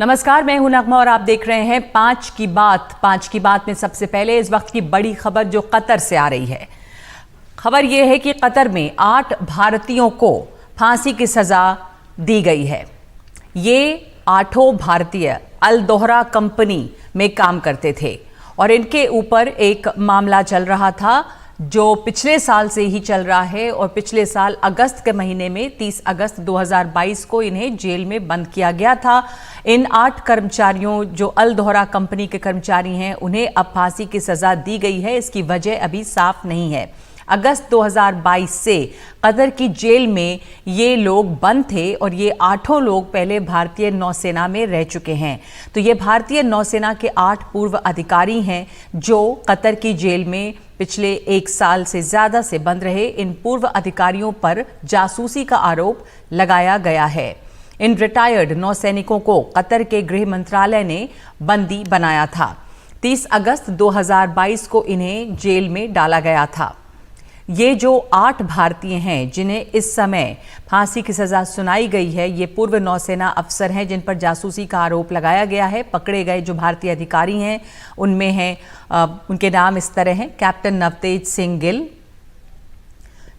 नमस्कार, मैं हूं नगमा और आप देख रहे हैं पांच की बात में सबसे पहले इस वक्त की बड़ी खबर जो कतर से आ रही है। खबर यह है कि कतर में 8 भारतीयों को फांसी की सजा दी गई है। ये 8 भारतीय अल दोहरा कंपनी में काम करते थे और इनके ऊपर एक मामला चल रहा था जो पिछले साल से ही चल रहा है और पिछले साल अगस्त के महीने में 30 अगस्त 2022 को इन्हें जेल में बंद किया गया था। इन 8 कर्मचारियों जो अल दोहरा कंपनी के कर्मचारी हैं उन्हें अब फांसी की सजा दी गई है। इसकी वजह अभी साफ नहीं है। अगस्त 2022 से कतर की जेल में ये लोग बंद थे और ये 8 लोग पहले भारतीय नौसेना में रह चुके हैं। तो ये भारतीय नौसेना के 8 पूर्व अधिकारी हैं जो कतर की जेल में पिछले 1 साल से ज्यादा से बंद रहे। इन पूर्व अधिकारियों पर जासूसी का आरोप लगाया गया है। इन रिटायर्ड नौसैनिकों को कतर के गृह मंत्रालय ने बंदी बनाया था। 30 अगस्त 2022 को इन्हें जेल में डाला गया था। ये जो 8 भारतीय हैं जिन्हें इस समय फांसी की सजा सुनाई गई है, ये पूर्व नौसेना अफसर हैं जिन पर जासूसी का आरोप लगाया गया है। पकड़े गए जो भारतीय अधिकारी हैं उनमें हैं उनके नाम इस तरह हैं: Captain Navtej Singh Gill,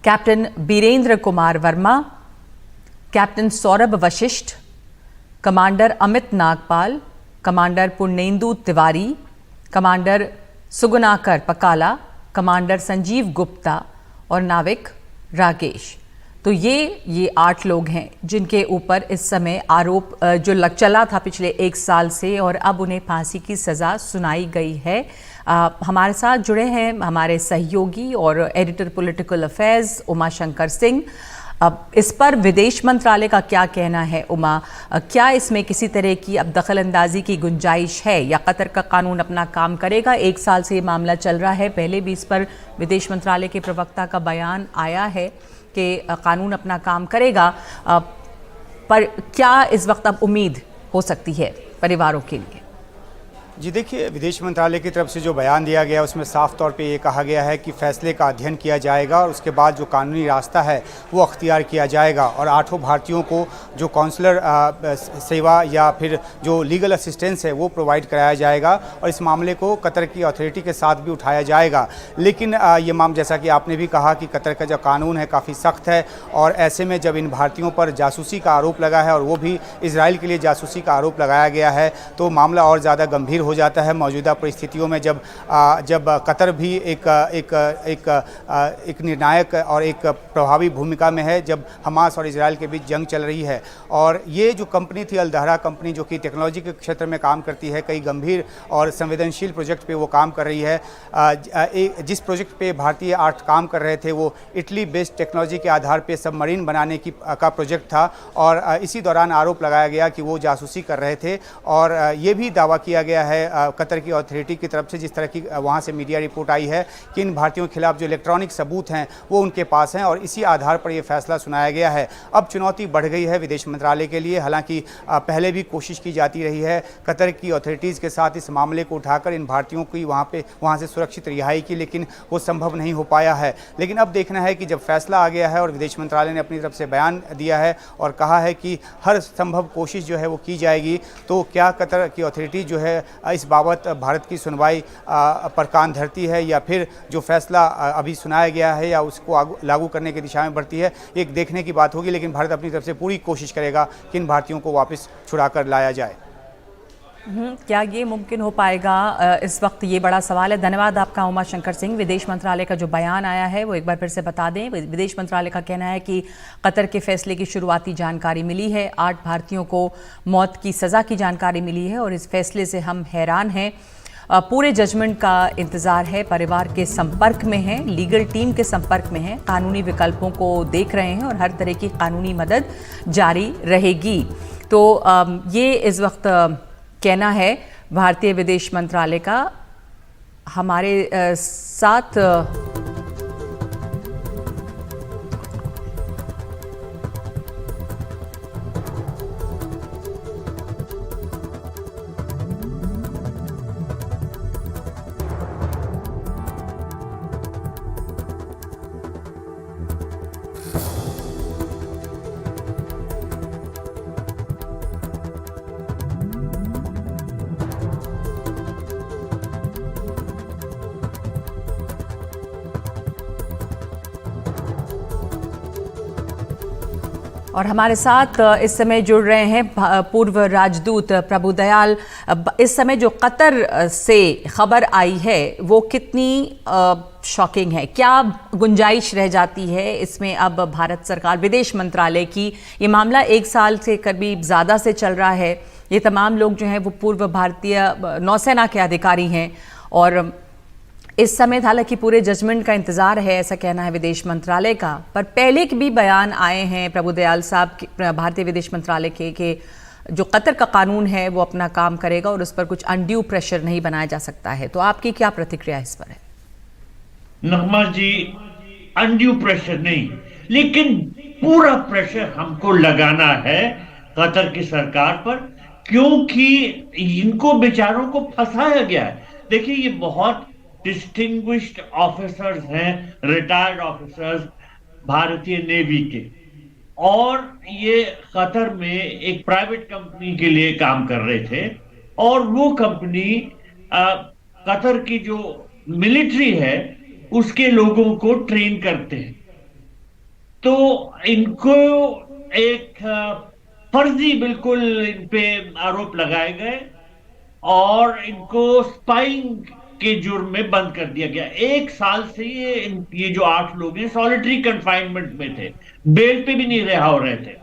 Captain Birendra Kumar Verma, Captain Saurabh Vashisht, Commander Amit Nagpal, Commander Purnendu Tiwari, Commander Sugunakar Pakala, Commander Sanjeev Gupta और नाविक राकेश। तो ये 8 लोग हैं जिनके ऊपर इस समय आरोप जो चला था पिछले 1 साल से और अब उन्हें फांसी की सज़ा सुनाई गई है। हमारे साथ जुड़े हैं हमारे सहयोगी और editor political affairs Uma Shankar Singh. अब इस पर विदेश मंत्रालय का क्या कहना है उमा? क्या इसमें किसी तरह की अब दखल अंदाजी की गुंजाइश है या कतर का कानून अपना काम करेगा? 1 साल से ये मामला चल रहा है। पहले भी इस पर विदेश मंत्रालय के प्रवक्ता का बयान आया है कि कानून अपना काम करेगा, पर क्या इस वक्त अब उम्मीद हो सकती है परिवारों के लिए? जी देखिए, विदेश मंत्रालय की तरफ से जो बयान दिया गया उसमें साफ तौर पे ये कहा गया है कि फैसले का अध्ययन किया जाएगा और उसके बाद जो कानूनी रास्ता है वो अख्तियार किया जाएगा और 8 भारतीयों को जो काउंसलर सेवा या फिर जो लीगल असिस्टेंस है वो प्रोवाइड कराया जाएगा और इस मामले को कतर की अथॉरिटी के साथ भी उठाया जाएगा। लेकिन ये मामला, जैसा कि आपने भी कहा, कि कतर का जो कानून है काफ़ी सख्त है और ऐसे में जब इन भारतीयों पर जासूसी का आरोप लगा है और वो भी इजराइल के लिए जासूसी का आरोप लगाया गया है तो मामला और ज़्यादा गंभीर हो जाता है। मौजूदा परिस्थितियों में जब कतर भी एक निर्णायक और एक प्रभावी भूमिका में है, जब हमास और इजराइल के बीच जंग चल रही है और ये जो कंपनी थी अल दोहरा कंपनी जो कि टेक्नोलॉजी के क्षेत्र में काम करती है, कई गंभीर और संवेदनशील प्रोजेक्ट पे वो काम कर रही है। जिस प्रोजेक्ट पे भारतीय 8 काम कर रहे थे वो इटली बेस्ड टेक्नोलॉजी के आधार पे सबमरीन बनाने का प्रोजेक्ट था और इसी दौरान आरोप लगाया गया कि वो जासूसी कर रहे थे और ये भी दावा किया गया है कतर की अथॉरिटी की तरफ से, जिस तरह की वहाँ से मीडिया रिपोर्ट आई है कि इन भारतीयों के खिलाफ जो इलेक्ट्रॉनिक सबूत हैं वो उनके पास हैं और इसी आधार पर ये फैसला सुनाया गया है। अब चुनौती बढ़ गई है विदेश मंत्रालय के लिए। हालांकि पहले भी कोशिश की जाती रही है कतर की अथॉरिटीज़ के साथ इस मामले को उठाकर इन भारतीयों की वहाँ से सुरक्षित रिहाई की, लेकिन वो संभव नहीं हो पाया है। लेकिन अब देखना है कि जब फैसला आ गया है और विदेश मंत्रालय ने अपनी तरफ से बयान दिया है और कहा है कि हर संभव कोशिश जो है वो की जाएगी, तो क्या कतर की अथॉरिटी जो है इस बाबत भारत की सुनवाई पर कान धरती है या फिर जो फैसला अभी सुनाया गया है या उसको लागू करने की दिशा में बढ़ती है, एक देखने की बात होगी। लेकिन भारत अपनी तरफ से पूरी कोशिश करेगा कि इन भारतीयों को वापस छुड़ा कर लाया जाए। क्या ये मुमकिन हो पाएगा? इस वक्त ये बड़ा सवाल है। धन्यवाद आपका उमा शंकर सिंह। विदेश मंत्रालय का जो बयान आया है वो एक बार फिर से बता दें। विदेश मंत्रालय का कहना है कि कतर के फैसले की शुरुआती जानकारी मिली है, 8 भारतीयों को मौत की सज़ा की जानकारी मिली है और इस फैसले से हम हैरान हैं। पूरे जजमेंट का इंतज़ार है, परिवार के संपर्क में है, लीगल टीम के संपर्क में है, कानूनी विकल्पों को देख रहे हैं और हर तरह की कानूनी मदद जारी रहेगी। तो ये इस वक्त कहना है भारतीय विदेश मंत्रालय का। हमारे साथ और हमारे साथ इस समय जुड़ रहे हैं पूर्व राजदूत प्रभुदयाल। इस समय जो कतर से खबर आई है वो कितनी शॉकिंग है? क्या गुंजाइश रह जाती है इसमें अब भारत सरकार, विदेश मंत्रालय की? ये मामला 1 साल से करीब ज़्यादा से चल रहा है। ये तमाम लोग जो हैं वो पूर्व भारतीय नौसेना के अधिकारी हैं और इस समय हालांकि पूरे जजमेंट का इंतजार है, ऐसा कहना है विदेश मंत्रालय का। पर पहले के भी बयान आए हैं प्रभुदयाल साहब भारतीय विदेश मंत्रालय के कि जो कतर का कानून है वो अपना काम करेगा और उस पर कुछ अनड्यू प्रेशर नहीं बनाया जा सकता है। तो आपकी क्या प्रतिक्रिया इस पर है? नगमा जी, अनड्यू प्रेशर नहीं, लेकिन पूरा प्रेशर हमको लगाना है कतर की सरकार पर, क्योंकि इनको बेचारों को फंसाया गया है। देखिए, ये बहुत डिस्टिंग्विश्ड ऑफिसर्स हैं, रिटायर्ड ऑफिसर्स भारतीय नेवी के, और ये कतर में एक प्राइवेट कंपनी के लिए काम कर रहे थे। और वो कंपनी कतर की जो मिलिट्री है उसके लोगों को ट्रेन करते हैं। तो इनको एक फर्जी बिल्कुल इन पे आरोप लगाए गए और इनको स्पाइंग के जुर्म में बंद कर दिया गया। 1 साल से ये जो 8 लोग हैं सॉलिटरी कंफाइनमेंट में थे, बेल पे भी नहीं रिहा हो रहे थे।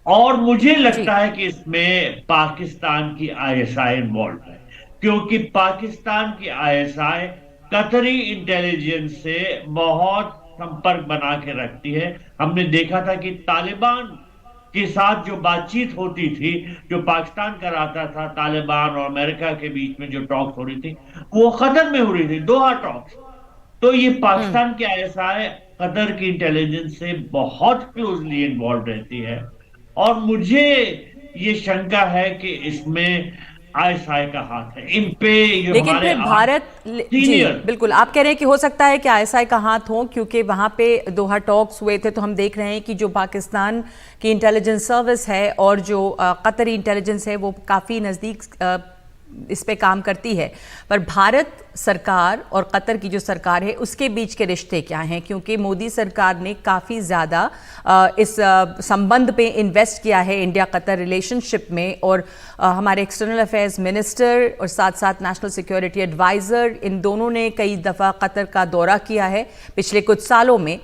और मुझे लगता है कि इसमें पाकिस्तान की आईएसआई इन्वॉल्व है, क्योंकि पाकिस्तान की आईएसआई कतरी इंटेलिजेंस से बहुत संपर्क बना के रखती है। हमने देखा था कि तालिबान के साथ जो बातचीत होती थी, जो पाकिस्तान कराता था तालिबान और अमेरिका के बीच में जो टॉक्स हो रही थी, वो कतर में हो रही थी, दोहा टॉक्स। तो ये पाकिस्तान की आईएसआई कतर की इंटेलिजेंस से बहुत क्लोजली इन्वॉल्व रहती है। और मुझे ये शंका है कि इसमें आईएसआई का हाथ है इन पे। लेकिन फिर भारत, जी बिल्कुल, आप कह रहे हैं कि हो सकता है कि आईएसआई का हाथ हो, क्योंकि वहां पे दोहा टॉक्स हुए थे। तो हम देख रहे हैं कि जो पाकिस्तान की इंटेलिजेंस सर्विस है और जो कतरी इंटेलिजेंस है वो काफ़ी नज़दीक इस पे काम करती है। पर भारत सरकार और कतर की जो सरकार है उसके बीच के रिश्ते क्या हैं? क्योंकि मोदी सरकार ने काफ़ी ज़्यादा इस संबंध पे इन्वेस्ट किया है, इंडिया कतर रिलेशनशिप में। और हमारे एक्सटर्नल अफेयर्स मिनिस्टर और साथ साथ नेशनल सिक्योरिटी एडवाइज़र, इन दोनों ने कई दफ़ा कतर का दौरा किया है पिछले कुछ सालों में।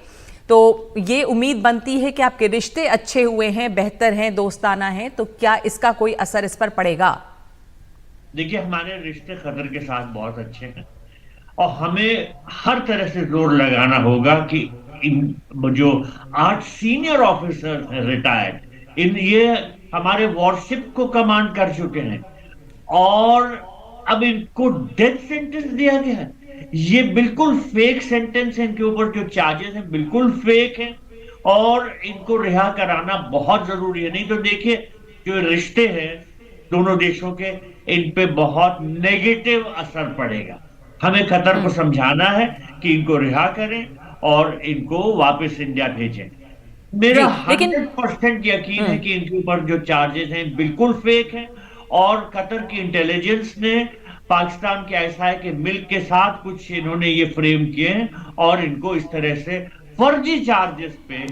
तो ये उम्मीद बनती है कि आपके रिश्ते अच्छे हुए हैं, बेहतर हैं, दोस्ताना हैं, तो क्या इसका कोई असर इस पर पड़ेगा? देखिए, हमारे रिश्ते कतर के साथ बहुत अच्छे हैं और हमें हर तरह से जोर लगाना होगा कि इन जो 8 सीनियर ऑफिसर्स हैं रिटायर्ड, ये हमारे वॉरशिप को कमांड कर चुके हैं और अब इनको डेथ सेंटेंस दिया गया है। ये बिल्कुल फेक सेंटेंस है, इनके ऊपर जो चार्जेस हैं बिल्कुल फेक हैं और इनको रिहा कराना बहुत जरूरी है। नहीं तो देखिए, जो रिश्ते हैं दोनों देशों के, इन पे बहुत नेगेटिव असर पड़ेगा। हमें कतर को समझाना है कि इनको रिहा करें और इनको वापस इंडिया भेजें। मेरा 100% यकीन है कि इनके ऊपर जो चार्जेस हैं बिल्कुल फेक हैं और कतर की इंटेलिजेंस ने पाकिस्तान के आईएसआई के मिल्क के साथ कुछ इन्होंने ये फ्रेम किए हैं और इनको इस तरह से फर्जी चार्जेस पे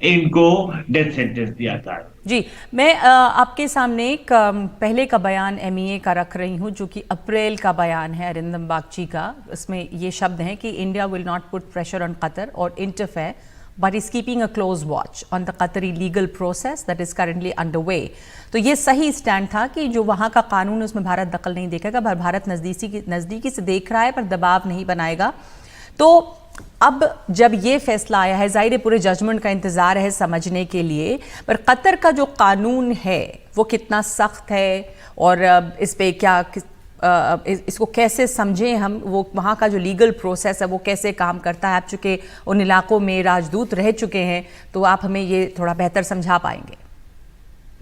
इनको डेथ सेंटेंस दिया था। जी, मैं आपके सामने एक पहले का बयान एमईए का रख रही हूँ, जो कि अप्रैल का बयान है अरिंदम बागची का। इसमें ये शब्द हैं कि India will not put pressure on Qatar और interfere but is keeping a close watch on the Qatari legal process that is currently underway. तो ये सही स्टैंड था कि जो वहाँ का कानून है उसमें भारत दखल नहीं देखेगा, भारत नज़दीकी से देख रहा है पर दबाव नहीं बनाएगा। तो अब जब ये फैसला आया है, जाहिर है पूरे जजमेंट का इंतजार है समझने के लिए, पर कतर का जो कानून है वो कितना सख्त है और इस पे क्या इसको कैसे समझें हम, वो वहाँ का जो लीगल प्रोसेस है वो कैसे काम करता है? आप चूँकि उन इलाकों में राजदूत रह चुके हैं तो आप हमें ये थोड़ा बेहतर समझा पाएंगे।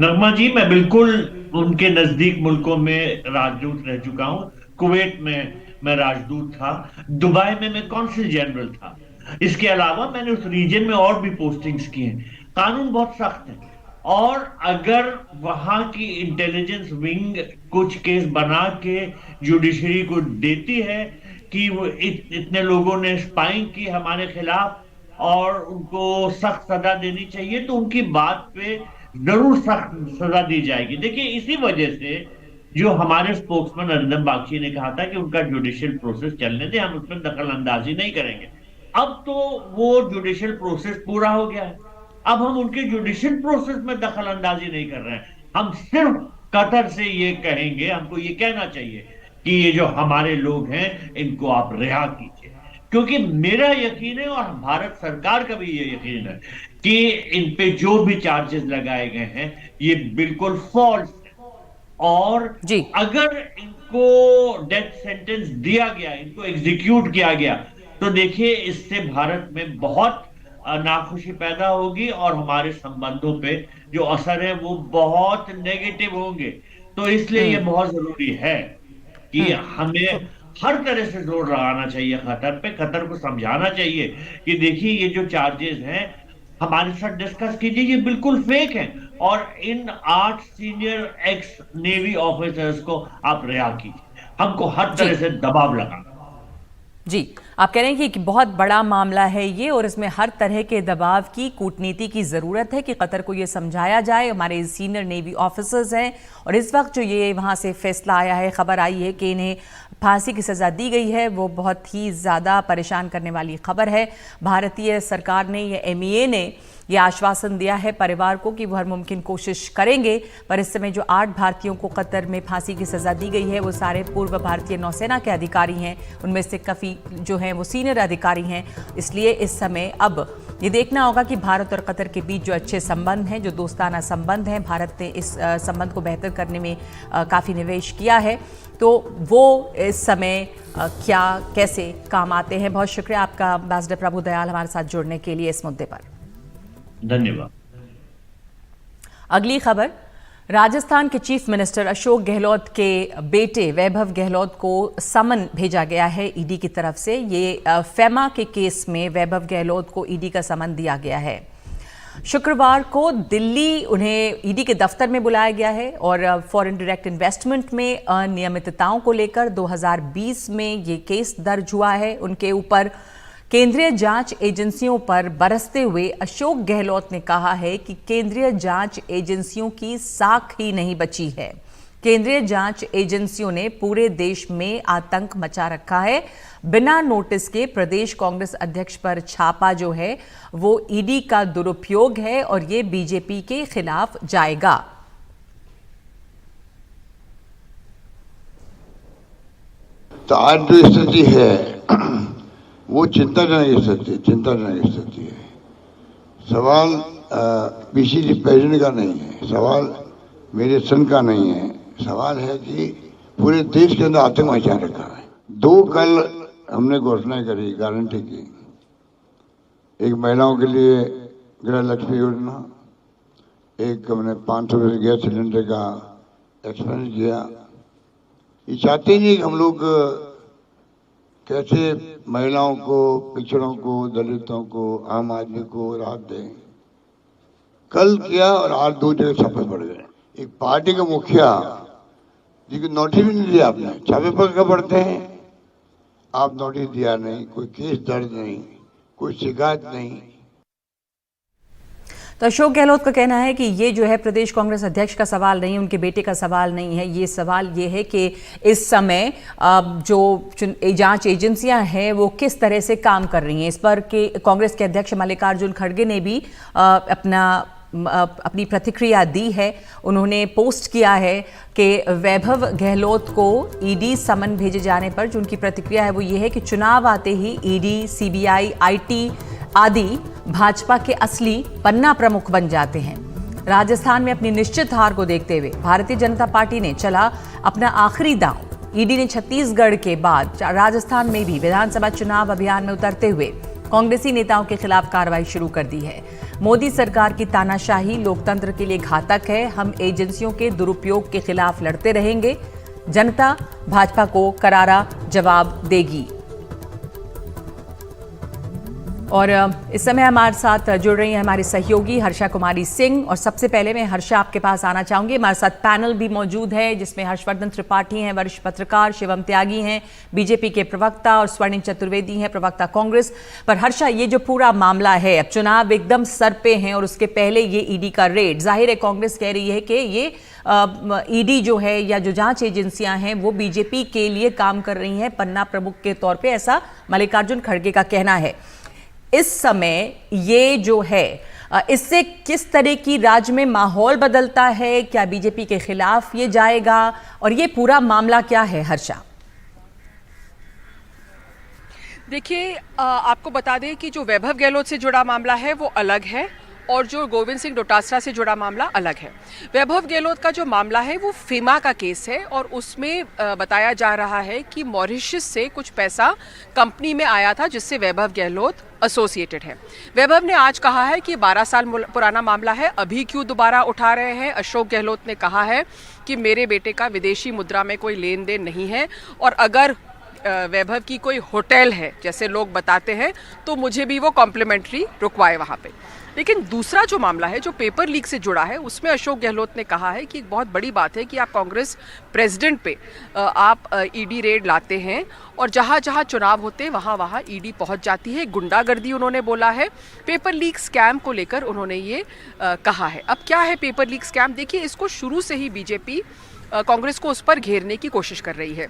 नगमा जी, मैं बिल्कुल उनके नजदीक मुल्कों में राजदूत रह चुका हूँ। कुवैत में मैं राजदूत था, दुबई में मैं कॉन्सल जनरल था। इसके अलावा मैंने उस रीजन में और भी पोस्टिंग्स की हैं। कानून बहुत सख्त है और अगर वहां की इंटेलिजेंस विंग कुछ केस बना के जुडिशरी को देती है कि वो इतने लोगों ने स्पाइंग की हमारे खिलाफ और उनको सख्त सजा देनी चाहिए, तो उनकी बात पे जरूर सख्त सजा दी जाएगी। देखिए, इसी वजह से जो हमारे स्पोक्समैन अरिंदम बागची ने कहा था कि उनका जुडिशियल प्रोसेस चलने दें, हम उसमें दखल अंदाजी नहीं करेंगे। अब तो वो जुडिशियल प्रोसेस पूरा हो गया है, अब हम उनके जुडिशियल प्रोसेस में दखल अंदाजी नहीं कर रहे हैं। हम सिर्फ कतर से ये कहेंगे, हमको ये कहना चाहिए कि ये जो हमारे लोग हैं इनको आप रिहा कीजिए, क्योंकि मेरा यकीन है और भारत सरकार का भी ये यकीन है कि इन पे जो भी चार्जेस लगाए गए हैं ये बिल्कुल फॉल्स है। और जी अगर इनको डेथ सेंटेंस दिया गया, इनको एग्जीक्यूट किया गया, तो देखिए इससे भारत में बहुत नाखुशी पैदा होगी और हमारे संबंधों पे जो असर है वो बहुत नेगेटिव होंगे। तो इसलिए ये बहुत जरूरी है कि हमें हर तरह से जोर लगाना चाहिए कतर पे, कतर को समझाना चाहिए कि देखिए ये जो चार्जेस हैं हमारे साथ डिस्कस कीजिए, ये बिल्कुल फेक है, और इन 8 सीनियर एक्स नेवी ऑफिसर्स को आप रिहा कीजिए। हमको हर तरह से दबाव लगाना। जी, आप कह रहे हैं कि बहुत बड़ा मामला है ये और इसमें हर तरह के दबाव की, कूटनीति की ज़रूरत है कि कतर को ये समझाया जाए। हमारे सीनियर नेवी ऑफिसर्स हैं और इस वक्त जो ये वहाँ से फैसला आया है, खबर आई है कि इन्हें फांसी की सज़ा दी गई है, वो बहुत ही ज़्यादा परेशान करने वाली खबर है। भारतीय सरकार ने, ये MEA ने ये आश्वासन दिया है परिवार को कि वो हर मुमकिन कोशिश करेंगे, पर इस समय जो 8 भारतीयों को कतर में फांसी की सज़ा दी गई है वो सारे पूर्व भारतीय नौसेना के अधिकारी हैं, उनमें से काफ़ी जो हैं वो सीनियर अधिकारी हैं। इसलिए इस समय अब ये देखना होगा कि भारत और कतर के बीच जो अच्छे संबंध हैं, जो दोस्ताना संबंध हैं, भारत ने इस संबंध को बेहतर करने में काफ़ी निवेश किया है, तो वो इस समय क्या कैसे काम आते हैं। बहुत शुक्रिया आपका एम्बेसडर प्रभु दयाल हमारे साथ जुड़ने के लिए इस मुद्दे पर। धन्यवाद। अगली खबर, राजस्थान के चीफ मिनिस्टर अशोक गहलोत के बेटे वैभव गहलोत को समन भेजा गया है ईडी की तरफ से। ये फेमा के केस में वैभव गहलोत को ईडी का समन दिया गया है। शुक्रवार को दिल्ली उन्हें ईडी के दफ्तर में बुलाया गया है और फॉरेन डायरेक्ट इन्वेस्टमेंट में अनियमितताओं को लेकर 2020 में ये केस दर्ज हुआ है उनके ऊपर। केंद्रीय जांच एजेंसियों पर बरसते हुए अशोक गहलोत ने कहा है कि केंद्रीय जांच एजेंसियों की साख ही नहीं बची है। केंद्रीय जांच एजेंसियों ने पूरे देश में आतंक मचा रखा है। बिना नोटिस के प्रदेश कांग्रेस अध्यक्ष पर छापा जो है वो ईडी का दुरुपयोग है और ये बीजेपी के खिलाफ जाएगा। तो आज जो स्थिति है वो चिंताजनक स्थिति है। सवाल पीसीसी प्रेसिडेंट का नहीं है, सवाल मेरे सन का नहीं है, सवाल है कि पूरे देश के अंदर आतंक मचा रखा है। 2 कल हमने घोषणा करी, गारंटी की, एक महिलाओं के लिए गृह लक्ष्मी योजना, एक हमने 500 रुपये गैस सिलेंडर का एक्सपेंस किया। ये चाहते नहीं कि हम लोग कैसे महिलाओं को, पिछड़ों को, दलितों को, आम आदमी को राहत दें। कल किया और आज 2 जगह छापे पड़ गए। एक पार्टी का मुखिया जिसको नोटिस भी नहीं दिया आपने, छापे पर कब पड़ते हैं? आप नोटिस दिया नहीं, कोई केस दर्ज नहीं, कोई शिकायत नहीं। तो अशोक गहलोत का कहना है कि ये जो है प्रदेश कांग्रेस अध्यक्ष का सवाल नहीं, उनके बेटे का सवाल नहीं है। ये सवाल ये है कि इस समय जो जांच एजेंसियां हैं वो किस तरह से काम कर रही हैं। इस पर कि कांग्रेस के अध्यक्ष मल्लिकार्जुन खड़गे ने भी अपनी प्रतिक्रिया दी है। उन्होंने पोस्ट किया है कि वैभव गहलोत को ईडी समन भेजे जाने पर जो उनकी प्रतिक्रिया है वो ये है कि चुनाव आते ही ईडी, सीबीआई, आईटी आदि भाजपा के असली पन्ना प्रमुख बन जाते हैं। राजस्थान में अपनी निश्चित हार को देखते हुए भारतीय जनता पार्टी ने चला अपना आखिरी दांव। ईडी ने छत्तीसगढ़ के बाद राजस्थान में भी विधानसभा चुनाव अभियान में उतरते हुए कांग्रेसी नेताओं के खिलाफ कार्रवाई शुरू कर दी है। मोदी सरकार की तानाशाही लोकतंत्र के लिए घातक है। हम एजेंसियों के दुरुपयोग के खिलाफ लड़ते रहेंगे। जनता भाजपा को करारा जवाब देगी। और इस समय हमारे साथ जुड़ रही हैं हमारी सहयोगी हर्षा कुमारी सिंह। और सबसे पहले मैं हर्षा आपके पास आना चाहूंगी। हमारे साथ पैनल भी मौजूद है जिसमें हर्षवर्धन त्रिपाठी हैं, वरिष्ठ पत्रकार, शिवम त्यागी हैं, बीजेपी के प्रवक्ता, और स्वर्णिम चतुर्वेदी हैं, प्रवक्ता कांग्रेस। पर हर्षा, ये जो पूरा मामला है, अब चुनाव एकदम सर पे हैं और उसके पहले ये ईडी का रेड, जाहिर है कांग्रेस कह रही है कि ये ईडी जो है या जो जांच एजेंसियां हैं वो बीजेपी के लिए काम कर रही हैं पन्ना प्रमुख के तौर पे, ऐसा मल्लिकार्जुन खड़गे का कहना है। इस समय ये जो है, इससे किस तरह की राज्य में माहौल बदलता है? क्या बीजेपी के खिलाफ ये जाएगा? और ये पूरा मामला क्या है हर्षा? देखिए, आपको बता दें कि जो वैभव गहलोत से जुड़ा मामला है वो अलग है और जो गोविंद सिंह डोटासरा से जुड़ा मामला अलग है। वैभव गहलोत का जो मामला है वो फीमा का केस है और उसमें बताया जा रहा है कि मॉरिशस से कुछ पैसा कंपनी में आया था जिससे वैभव गहलोत एसोसिएटेड है। वैभव ने आज कहा है कि 12 साल पुराना मामला है, अभी क्यों दोबारा उठा रहे हैं। अशोक गहलोत ने कहा है कि मेरे बेटे का विदेशी मुद्रा में कोई लेन देन नहीं है और अगर वैभव की कोई होटल है जैसे लोग बताते हैं तो मुझे भी वो कॉम्प्लीमेंट्री रुकवाए वहाँ पे। लेकिन दूसरा जो मामला है जो पेपर लीक से जुड़ा है उसमें अशोक गहलोत ने कहा है कि एक बहुत बड़ी बात है कि आप कांग्रेस प्रेसिडेंट पे आप ईडी रेड लाते हैं और जहाँ जहाँ चुनाव होते हैं वहाँ वहाँ ईडी पहुँच जाती है। गुंडागर्दी उन्होंने बोला है। पेपर लीक स्कैम को लेकर उन्होंने ये कहा है। अब क्या है पेपर लीक स्कैम? देखिए, इसको शुरू से ही बीजेपी कांग्रेस को उस पर घेरने की कोशिश कर रही है।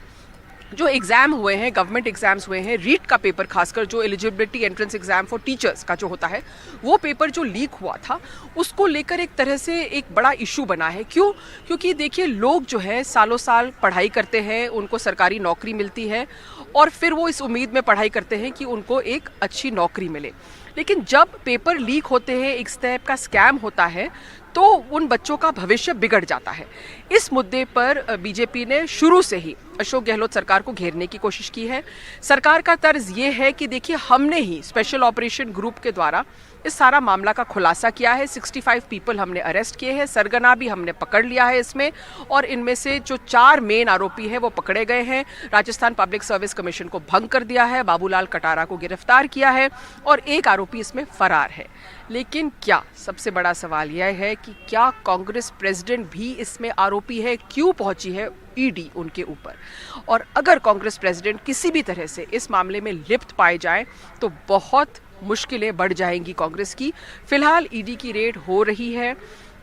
जो एग्ज़ाम हुए हैं, गवर्नमेंट एग्जाम्स हुए हैं, रीट का पेपर, खासकर जो eligibility entrance exam for teachers का जो होता है, वो पेपर जो लीक हुआ था उसको लेकर एक तरह से एक बड़ा इशू बना है। क्यों? क्योंकि देखिए, लोग जो है सालों साल पढ़ाई करते हैं, उनको सरकारी नौकरी मिलती है और फिर वो इस उम्मीद में पढ़ाई करते हैं कि उनको एक अच्छी नौकरी मिले। लेकिन जब पेपर लीक होते हैं, एक टाइप का स्कैम होता है, तो उन बच्चों का भविष्य बिगड़ जाता है। इस मुद्दे पर बीजेपी ने शुरू से ही अशोक गहलोत सरकार को घेरने की कोशिश की है। सरकार का तर्ज ये है कि देखिए, हमने ही स्पेशल ऑपरेशन ग्रुप के द्वारा इस सारा मामला का खुलासा किया है। 65 पीपल हमने अरेस्ट किए हैं, सरगना भी हमने पकड़ लिया है इसमें, और इनमें से जो 4 मेन आरोपी हैं वो पकड़े गए हैं। राजस्थान पब्लिक सर्विस कमीशन को भंग कर दिया है, बाबूलाल कटारा को गिरफ्तार किया है और एक आरोपी इसमें फरार है। लेकिन क्या सबसे बड़ा सवाल यह है कि क्या कांग्रेस प्रेसिडेंट भी इसमें आरोपी है? क्यों पहुंची है ईडी उनके ऊपर? और अगर कांग्रेस प्रेसिडेंट किसी भी तरह से इस मामले में लिप्त पाए जाएं तो बहुत मुश्किलें बढ़ जाएंगी कांग्रेस की। फिलहाल ईडी की रेड हो रही है।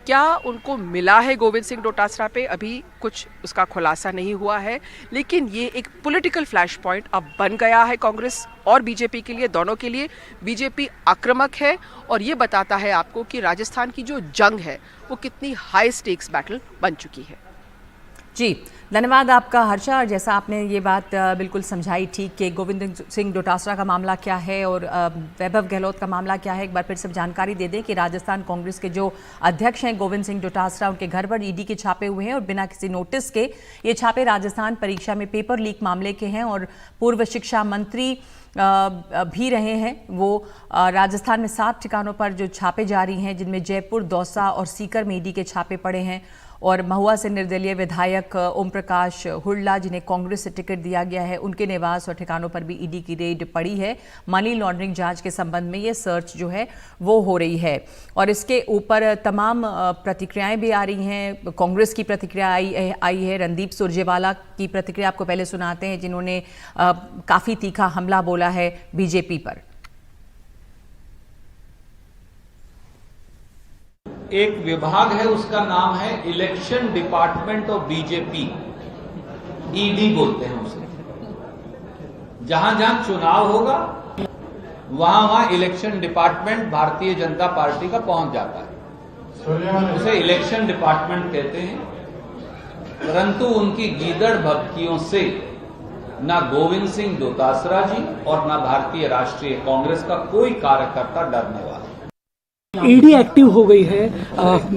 क्या उनको मिला है गोविंद सिंह डोटासरा पे? अभी कुछ उसका खुलासा नहीं हुआ है, लेकिन ये एक पॉलिटिकल फ्लैश पॉइंट अब बन गया है कांग्रेस और बीजेपी के लिए, दोनों के लिए। बीजेपी आक्रामक है और ये बताता है आपको कि राजस्थान की जो जंग है वो कितनी हाई स्टेक्स बैटल बन चुकी है। जी, धन्यवाद आपका हर्षा। और जैसा आपने ये बात बिल्कुल समझाई ठीक कि गोविंद सिंह डोटासरा का मामला क्या है और वैभव गहलोत का मामला क्या है, एक बार फिर से जानकारी दे दें कि राजस्थान कांग्रेस के जो अध्यक्ष हैं गोविंद सिंह डोटासरा, उनके घर पर ईडी के छापे हुए हैं और बिना किसी नोटिस के ये छापे राजस्थान परीक्षा में पेपर लीक मामले के हैं। और पूर्व शिक्षा मंत्री भी रहे हैं वो। राजस्थान में 7 ठिकानों पर जो छापे जारी हैं, जिनमें जयपुर, दौसा और सीकर में ईडी के छापे पड़े हैं। और महुआ से निर्दलीय विधायक ओम प्रकाश हुड्डा, जिन्हें कांग्रेस से टिकट दिया गया है, उनके निवास और ठिकानों पर भी ईडी की रेड पड़ी है। मनी लॉन्ड्रिंग जांच के संबंध में ये सर्च जो है वो हो रही है और इसके ऊपर तमाम प्रतिक्रियाएं भी आ रही हैं। कांग्रेस की प्रतिक्रिया आई है। रणदीप सुरजेवाला की प्रतिक्रिया आपको पहले सुनाते हैं, जिन्होंने काफ़ी तीखा हमला बोला है बीजेपी पर। एक विभाग है, उसका नाम है election department of BJP, ED बोलते हैं उसे। जहां जहां चुनाव होगा वहां वहां election department Bharatiya Janata party का पहुंच जाता है, उसे इलेक्शन डिपार्टमेंट कहते हैं। परंतु उनकी गीदड़ भक्तियों से ना गोविंद सिंह डोटासरा जी और ना भारतीय राष्ट्रीय कांग्रेस का कोई कार्यकर्ता डरने वाला। ईडी एक्टिव हो गई है,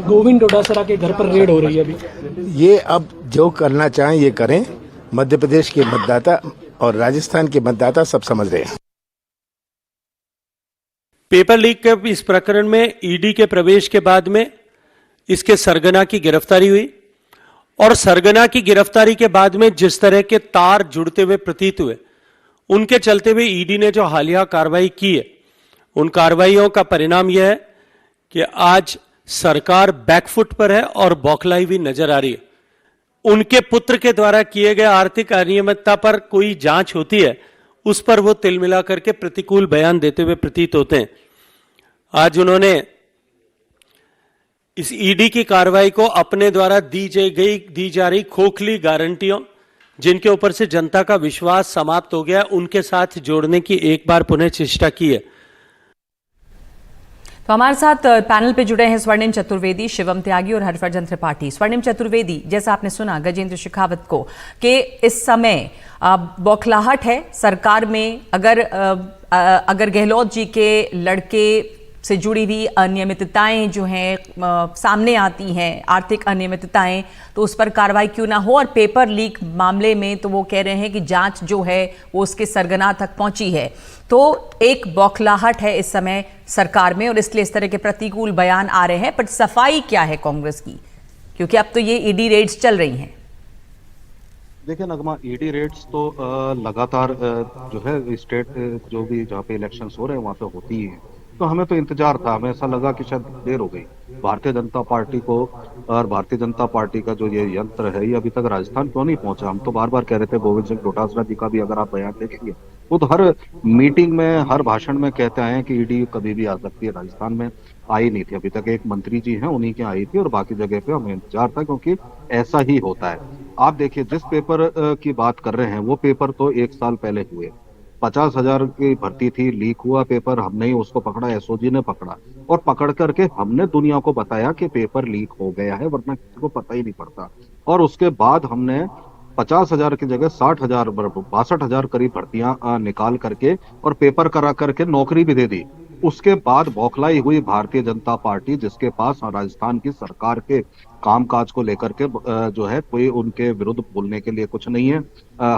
गोविंद डोटासरा के घर पर रेड हो रही है अभी। ये अब जो करना चाहें ये करें। मध्य प्रदेश के मतदाता और राजस्थान के मतदाता सब समझ रहे हैं। पेपर लीक के इस प्रकरण में ईडी के प्रवेश के बाद में इसके सरगना की गिरफ्तारी हुई और सरगना की गिरफ्तारी के बाद में जिस तरह के तार जुड़ते हुए प्रतीत हुए, उनके चलते हुए ईडी ने जो हालिया कार्रवाई की है उन कार्रवाइयों का परिणाम यह है कि आज सरकार बैकफुट पर है और बौखलाई हुई नजर आ रही है। उनके पुत्र के द्वारा किए गए आर्थिक अनियमितता पर कोई जांच होती है, उस पर वो तिल मिला करके प्रतिकूल बयान देते हुए प्रतीत होते हैं। आज उन्होंने इस ईडी की कार्रवाई को अपने द्वारा दी जा रही खोखली गारंटियों, जिनके ऊपर से जनता का विश्वास समाप्त हो गया, उनके साथ जोड़ने की एक बार पुनः चेष्टा की है। तो हमारे साथ पैनल पे जुड़े हैं स्वर्णिम चतुर्वेदी, शिवम त्यागी और हरभजन त्रिपाठी। स्वर्णिम चतुर्वेदी, जैसा आपने सुना गजेंद्र शेखावत को कि इस समय बौखलाहट है सरकार में, अगर गहलोत जी के लड़के से जुड़ी हुई अनियमितताएं जो हैं सामने आती हैं, आर्थिक अनियमितताएं, तो उस पर कार्रवाई क्यों ना हो। और पेपर लीक मामले में तो वो कह रहे हैं कि जांच जो है वो उसके सरगना तक पहुंची है। तो एक बौखलाहट है इस समय सरकार में और इसलिए इस तरह के प्रतिकूल बयान आ रहे हैं। पर सफाई क्या है कांग्रेस की, क्योंकि अब तो ये ईडी रेड्स चल रही हैं। देखिए नगमा, ईडी रेड्स तो लगातार जो है स्टेट जो भी जहाँ पे इलेक्शंस हो रहे हैं वहाँ पे होती है। तो हमें तो इंतजार था, हमें ऐसा लगा कि शायद देर हो गई भारतीय जनता पार्टी को, और भारतीय जनता पार्टी का जो ये यंत्र है ये अभी तक राजस्थान क्यों नहीं पहुंचा। हम तो बार बार कह रहे थे, गोविंद सिंह डोटासरा जी का भी अगर आप बयान देखेंगे वो तो हर मीटिंग में, हर भाषण में कहते आए हैं कि ईडी कभी भी आ सकती है। राजस्थान में आई नहीं थी अभी तक, एक मंत्री जी हैं उन्हीं के आई थी और बाकी जगह पे हमें इंतजार था, क्योंकि ऐसा ही होता है। आप देखिए जिस पेपर की बात कर रहे हैं वो पेपर तो 1 साल पहले हुए, 50,000 की भर्ती थी, लीक हुआ पेपर, हमने ही उसको पकड़ा, एसओजी ने पकड़ा और पकड़ करके हमने दुनिया को बताया कि पेपर लीक हो गया है, वरना किसी को पता ही नहीं पड़ता। और उसके बाद हमने 50,000 की जगह 60,000 62,000 करीब भर्तियां निकाल करके और पेपर करा करके नौकरी भी दे दी। उसके बाद बौखलाई हुई भारतीय जनता पार्टी, जिसके पास राजस्थान की सरकार के कामकाज को लेकर के जो है कोई उनके विरुद्ध बोलने के लिए कुछ नहीं है।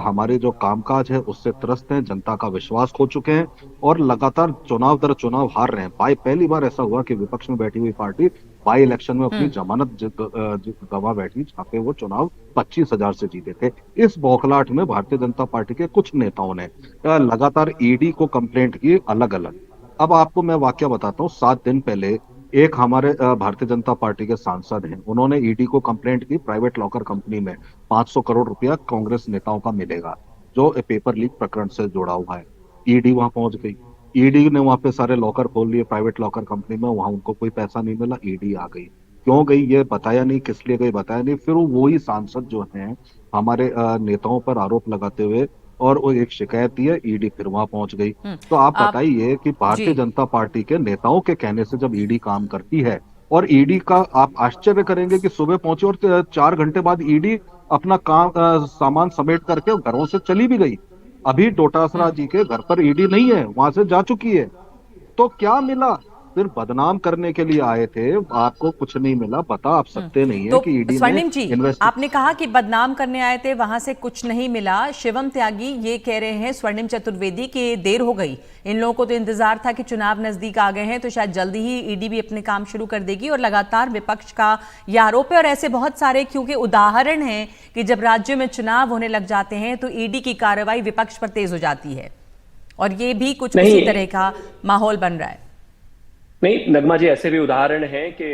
हमारे जो कामकाज है उससे त्रस्त हैं, जनता का विश्वास खो चुके हैं और लगातार चुनाव दर चुनाव हार रहे हैं। पहली बार ऐसा हुआ कि विपक्ष में बैठी हुई पार्टी बाई इलेक्शन में अपनी जमानत गंवा बैठी, जहाँ पे वो चुनाव 25,000 से जीते थे। इस बौखलाहट में भारतीय जनता पार्टी के कुछ नेताओं ने लगातार ईडी को कंप्लेंट की अलग अलग। अब आपको मैं वाकया बताता हूँ, 7 दिन पहले एक हमारे भारतीय जनता पार्टी के सांसद हैं, उन्होंने ईडी को कंप्लेंट की प्राइवेट लॉकर कंपनी में 500 करोड़ रुपया कांग्रेस नेताओं का मिलेगा जो पेपर लीक प्रकरण से जुड़ा हुआ है। ईडी वहां पहुंच गई, ईडी ने वहां पे सारे लॉकर खोल लिए प्राइवेट लॉकर कंपनी में, वहां उनको कोई पैसा नहीं मिला, ईडी आ गई। क्यों गई ये बताया नहीं, किस लिए गई बताया नहीं। फिर वही सांसद जो हैं हमारे नेताओं पर आरोप लगाते हुए और वो एक शिकायत दी है, ईडी फिर वहां पहुंच गई। तो आप बताइए कि भारतीय जनता पार्टी के नेताओं के कहने से जब ईडी काम करती है और ईडी का आप आश्चर्य करेंगे कि सुबह पहुंची और 4 घंटे बाद ईडी अपना काम सामान समेट करके घरों से चली भी गई। अभी डोटासरा जी के घर पर ईडी नहीं है, वहां से जा चुकी है। तो क्या मिला? सिर्फ बदनाम करने के लिए आए थे, आपको कुछ नहीं मिला, बता आप सकते नहीं है तो कि ईडी स्वर्णिम जी, आपने कहा कि बदनाम करने आए थे, वहां से कुछ नहीं मिला। शिवम त्यागी ये कह रहे हैं स्वर्णिम चतुर्वेदी कि देर हो गई, इन लोगों को तो इंतजार था कि चुनाव नजदीक आ गए हैं तो शायद जल्दी ही ईडी भी अपने काम शुरू कर देगी। और लगातार विपक्ष का यह आरोप है और ऐसे बहुत सारे, क्योंकि उदाहरण है कि जब राज्य में चुनाव होने लग जाते हैं तो ईडी की कार्रवाई विपक्ष पर तेज हो जाती है और ये भी कुछ इसी तरह का माहौल बन रहा है। नहीं नगमा जी, ऐसे भी उदाहरण हैं कि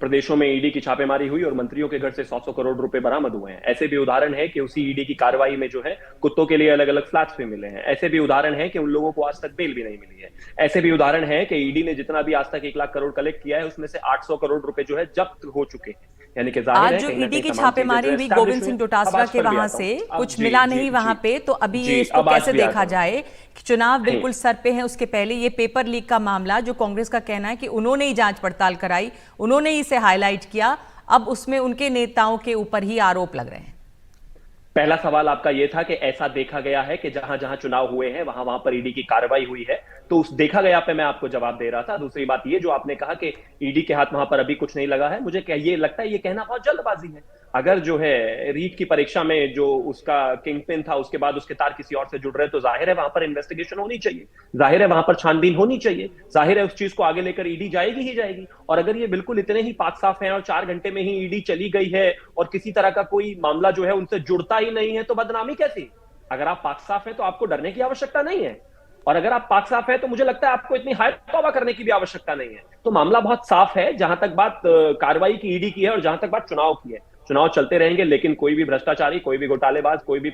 प्रदेशों में ईडी की छापेमारी हुई और मंत्रियों के घर से 100 करोड़ रुपए बरामद हुए हैं। ऐसे भी उदाहरण है कि उसी ईडी की कार्रवाई में जो है कुत्तों के लिए अलग अलग फ्लैट्स भी मिले हैं। ऐसे भी उदाहरण है कि उन लोगों को आज तक बेल भी नहीं मिली है। ऐसे भी उदाहरण है कि ईडी ने जितना भी आज तक 1 लाख करोड़ कलेक्ट किया है उसमें से 800 करोड़ रुपए जो है जब्त हो चुके हैं। यानी कि आज जो ईडी की छापेमारी हुई गोविंद सिंह डोटासरा के वहां से कुछ मिला नहीं वहां पे, तो अभी इसको कैसे देखा जाए? चुनाव बिल्कुल सर पे है, उसके पहले ये पेपर लीक का मामला जो कांग्रेस का कहना है कि उन्होंने ही जांच पड़ताल कराई, उन्होंने ही इसे हाईलाइट किया, अब उसमें उनके नेताओं के ऊपर ही आरोप लग रहे हैं। पहला सवाल आपका यह था कि ऐसा देखा गया है कि जहां जहां चुनाव हुए हैं वहां वहां पर ईडी की कार्रवाई हुई है, तो उस देखा गया पे मैं आपको जवाब दे रहा था। दूसरी बात ये जो आपने कहा कि ईडी के हाथ वहां पर अभी कुछ नहीं लगा है, मुझे ये लगता है ये कहना बहुत जल्दबाजी है। अगर जो है रीट की परीक्षा में जो उसका किंग पिन था उसके बाद उसके तार किसी और से जुड़ रहे, तो जाहिर है वहां पर इन्वेस्टिगेशन होनी चाहिए, जाहिर है वहां पर छानबीन होनी चाहिए, जाहिर है उस चीज को आगे लेकर ईडी जाएगी ही जाएगी। और अगर ये बिल्कुल इतने ही पाक साफ है और 4 घंटे में ही ईडी चली गई है और किसी तरह का कोई मामला जो है उनसे जुड़ता ही नहीं है, तो बदनामी कैसी? अगर आप पाक साफ है तो आपको डरने की आवश्यकता नहीं है। और अगर आप पाक साफ है तो मुझे लगता है आपको इतनी हाई तौबा करने की भी आवश्यकता नहीं है। तो मामला बहुत साफ है जहां तक बात कार्रवाई की ईडी की है और जहां तक बात चुनाव की है। चुनाव चलते रहेंगे, लेकिन कोई भी भ्रष्टाचारी, कोई भी घोटालेबाज, कोई भी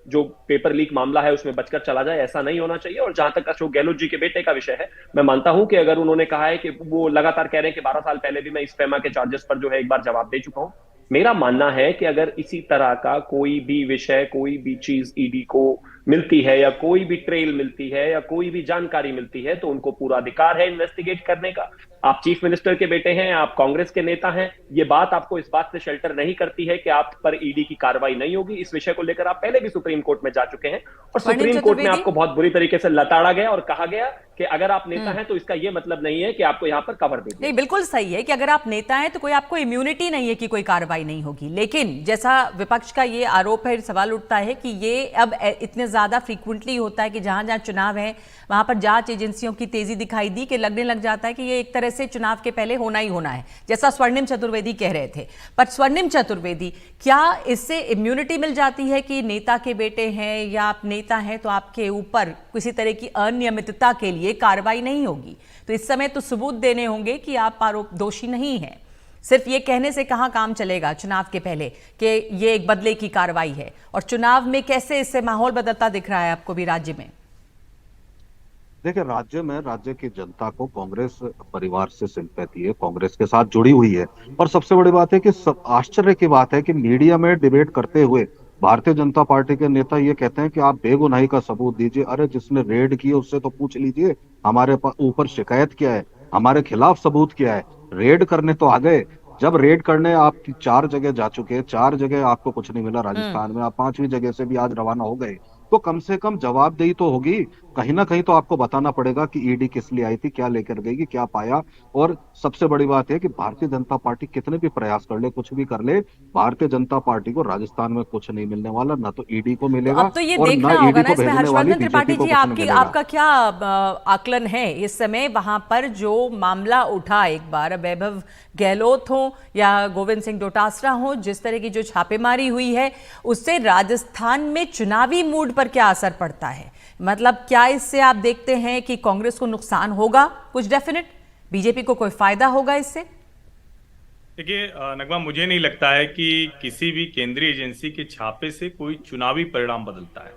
जो पेपर लीक मामला है उसमें बचकर चला जाए, ऐसा नहीं होना चाहिए। और जहां तक अशोक गहलोत जी के बेटे का विषय है, मैं मानता हूं कि अगर उन्होंने कहा है कि वो लगातार कह रहे हैं कि 12 साल पहले भी मैं इस फेमा के चार्जेस पर जो है एक बार जवाब दे चुका हूं, मेरा मानना है कि अगर इसी तरह का कोई भी विषय, कोई भी चीज ईडी को मिलती है या कोई भी ट्रेल मिलती है या कोई भी जानकारी मिलती है तो उनको पूरा अधिकार है इन्वेस्टिगेट करने का। आप चीफ मिनिस्टर के बेटे हैं, आप कांग्रेस के नेता हैं, ये बात आपको इस बात से शेल्टर नहीं करती है कि आप पर ईडी की कार्रवाई नहीं होगी। इस विषय को लेकर आप पहले भी सुप्रीम कोर्ट में जा चुके हैं और सुप्रीम कोर्ट में आपको बहुत बुरी तरीके से लताड़ा गया और कहा गया कि अगर आप नेता हैं तो इसका यह मतलब नहीं है कि आपको यहां पर कवर दे। नहीं, बिल्कुल सही है कि अगर आप नेता हैं तो कोई आपको इम्यूनिटी नहीं है कि कोई कार्रवाई नहीं होगी। लेकिन जैसा विपक्ष का ये आरोप है, सवाल उठता है कि ये अब इतने ज्यादा फ्रीक्वेंटली होता है कि जहां जहां चुनाव है वहां पर जांच एजेंसियों की तेजी दिखाई दी कि लगने लग जाता है कि ये एक तरह से चुनाव के पहले होना ही होना है, जैसा स्वर्णिम चतुर्वेदी कह रहे थे। पर स्वर्णिम चतुर्वेदी, क्या इससे इम्यूनिटी मिल जाती है कि नेता के बेटे हैं या आप नेता हैं तो आपके ऊपर किसी तरह की अनियमितता के लिए कार्रवाई नहीं होगी? तो इस समय तो सबूत देने होंगे कि आप आरोप दोषी नहीं हैं। सिर्फ ये कहने से कहां काम चलेगा चुनाव के पहले कि ये एक बदले की कार्रवाई है। और चुनाव में कैसे इससे माहौल बदलता दिख रहा है आपको भी राज्य में? देखिए, राज्य में राज्य की जनता को कांग्रेस परिवार से सिंपैथी है, कांग्रेस के साथ जुड़ी हुई है। और सबसे बड़ी बात है कि आश्चर्य की बात है कि मीडिया में डिबेट करते हुए भारतीय जनता पार्टी के नेता ये कहते हैं कि आप बेगुनाही का सबूत दीजिए। अरे जिसने रेड की उससे तो पूछ लीजिए, हमारे ऊपर शिकायत क्या है, हमारे खिलाफ सबूत क्या है। रेड करने तो आ गए, जब रेड करने आप 4 जगह जा चुके हैं, 4 जगह आपको कुछ नहीं मिला राजस्थान में, आप 5वीं जगह से भी आज रवाना हो गए, तो कम से कम जवाबदेही तो होगी। कहीं ना कहीं तो आपको बताना पड़ेगा कि ईडी किस लिए आई थी, क्या लेकर गई, क्या पाया। और सबसे बड़ी बात है कि भारतीय जनता पार्टी कितने भी प्रयास कर ले, कुछ भी कर ले, भारतीय जनता पार्टी को राजस्थान में कुछ नहीं मिलने वाला, ना तो ईडी को मिलेगा अब तो ये और देखना ना होगा ईडी ना को इसमें। भेजने वाली हर्षवर्धन त्रिपाठी बीजेपी जी, को कुछ नहीं मिलेगा। आपका क्या आकलन है इस समय? वहां पर जो मामला उठा, एक बार वैभव गहलोत हो या गोविंद सिंह डोटासरा हो, जिस तरह की जो छापेमारी हुई है, उससे राजस्थान में चुनावी मूड पर क्या असर पड़ता है? मतलब क्या इससे आप देखते हैं कि कांग्रेस को नुकसान होगा कुछ डेफिनेट, बीजेपी को कोई फायदा होगा इससे? देखिए नगमा, मुझे नहीं लगता है कि किसी भी केंद्रीय एजेंसी के छापे से कोई चुनावी परिणाम बदलता है।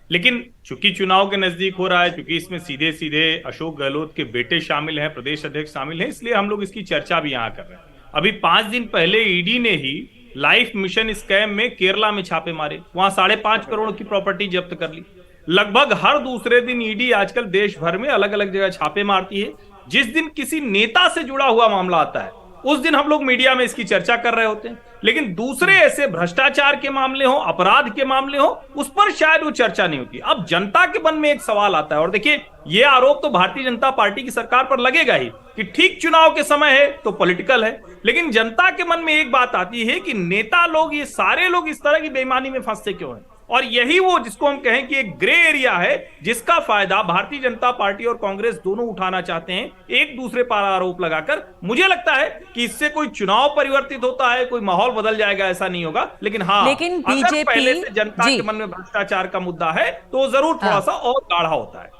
लेकिन चूंकि चुनाव के नजदीक हो रहा है, चूंकि इसमें सीधे सीधे अशोक गहलोत के बेटे शामिल हैं, प्रदेश अध्यक्ष शामिल हैं, इसलिए हम लोग इसकी चर्चा भी यहाँ कर रहे हैं। अभी 5 दिन पहले ईडी ने ही लाइफ मिशन स्कैम में केरला में छापे मारे, वहां 5.5 करोड़ की प्रॉपर्टी जब्त कर ली। लगभग हर दूसरे दिन ईडी आजकल देश भर में अलग अलग जगह छापे मारती है। जिस दिन किसी नेता से जुड़ा हुआ मामला आता है उस दिन हम लोग मीडिया में इसकी चर्चा कर रहे होते हैं, लेकिन दूसरे ऐसे भ्रष्टाचार के मामले हो, अपराध के मामले हो, उस पर शायद वो चर्चा नहीं होती। अब जनता के मन में एक सवाल आता है, और देखिए ये आरोप तो भारतीय जनता पार्टी की सरकार पर लगेगा ही कि ठीक चुनाव के समय है तो पॉलिटिकल है, लेकिन जनता के मन में एक बात आती है कि नेता लोग, ये सारे लोग इस तरह की बेईमानी में फंसते क्यों हैं? और यही वो जिसको हम कहें कि एक ग्रे एरिया है, जिसका फायदा भारतीय जनता पार्टी और कांग्रेस दोनों उठाना चाहते हैं एक दूसरे पर आरोप लगाकर। मुझे लगता है कि इससे कोई चुनाव परिवर्तित होता है, कोई माहौल बदल जाएगा, ऐसा नहीं होगा। लेकिन हाँ, लेकिन अगर पहले से जनता के मन में भ्रष्टाचार का मुद्दा है तो जरूर थोड़ा सा और गाढ़ा होता है।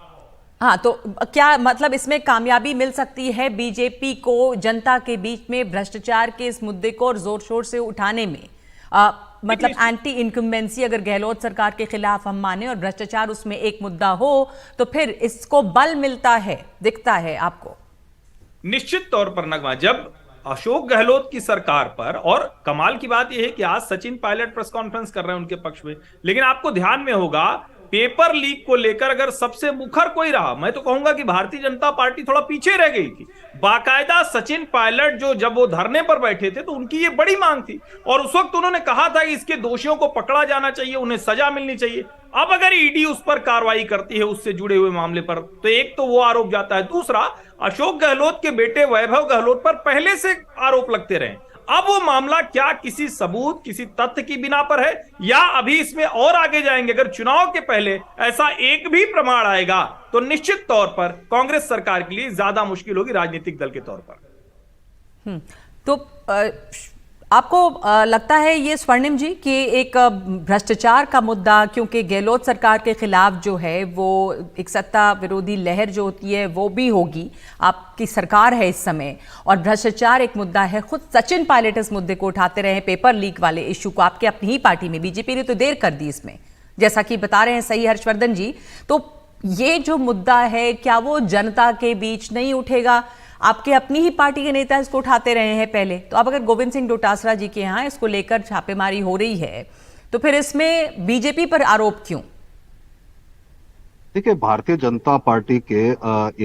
हाँ, तो क्या मतलब इसमें कामयाबी मिल सकती है बीजेपी को जनता के बीच में भ्रष्टाचार के इस मुद्दे को और जोर शोर से उठाने में? मतलब एंटी इनकम्बेंसी अगर गहलोत सरकार के खिलाफ हम माने और भ्रष्टाचार उसमें एक मुद्दा हो तो फिर इसको बल मिलता है, दिखता है आपको? निश्चित तौर पर नगमा, जब अशोक गहलोत की सरकार पर, और कमाल की बात यह है कि आज सचिन पायलट प्रेस कॉन्फ्रेंस कर रहे हैं उनके पक्ष में, लेकिन आपको ध्यान में होगा पेपर लीक को लेकर अगर सबसे मुखर कोई रहा, मैं तो कहूंगा कि भारतीय जनता पार्टी थोड़ा पीछे रह गई थी। बाकायदा सचिन पायलट जो जब वो धरने पर बैठे थे तो उनकी ये बड़ी मांग थी और उस वक्त उन्होंने कहा था कि इसके दोषियों को पकड़ा जाना चाहिए, उन्हें सजा मिलनी चाहिए। अब अगर ईडी उस पर कार्रवाई करती है उससे जुड़े हुए मामले पर, तो एक तो वो आरोप जाता है, दूसरा अशोक गहलोत के बेटे वैभव गहलोत पर पहले से आरोप लगते रहे। अब वो मामला क्या किसी सबूत, किसी तथ्य की बिना पर है या अभी इसमें और आगे जाएंगे? अगर चुनाव के पहले ऐसा एक भी प्रमाण आएगा तो निश्चित तौर पर कांग्रेस सरकार के लिए ज्यादा मुश्किल होगी राजनीतिक दल के तौर पर। तो आपको लगता है ये स्वर्णिम जी कि एक भ्रष्टाचार का मुद्दा, क्योंकि गहलोत सरकार के खिलाफ जो है वो एक सत्ता विरोधी लहर जो होती है वो भी होगी, आपकी सरकार है इस समय, और भ्रष्टाचार एक मुद्दा है। खुद सचिन पायलट इस मुद्दे को उठाते रहे, पेपर लीक वाले इशू को, आपके अपनी ही पार्टी में। बीजेपी ने तो देर कर दी इसमें, जैसा कि बता रहे हैं सही हर्षवर्धन जी। तो ये जो मुद्दा है, क्या वो जनता के बीच नहीं उठेगा? आपके अपनी ही पार्टी के नेता इसको उठाते रहे हैं पहले, तो अब अगर गोविंद सिंह डोटासरा जी के यहाँ इसको लेकर छापेमारी हो रही है, तो फिर इसमें बीजेपी पर आरोप क्यों? देखिए, भारतीय जनता पार्टी के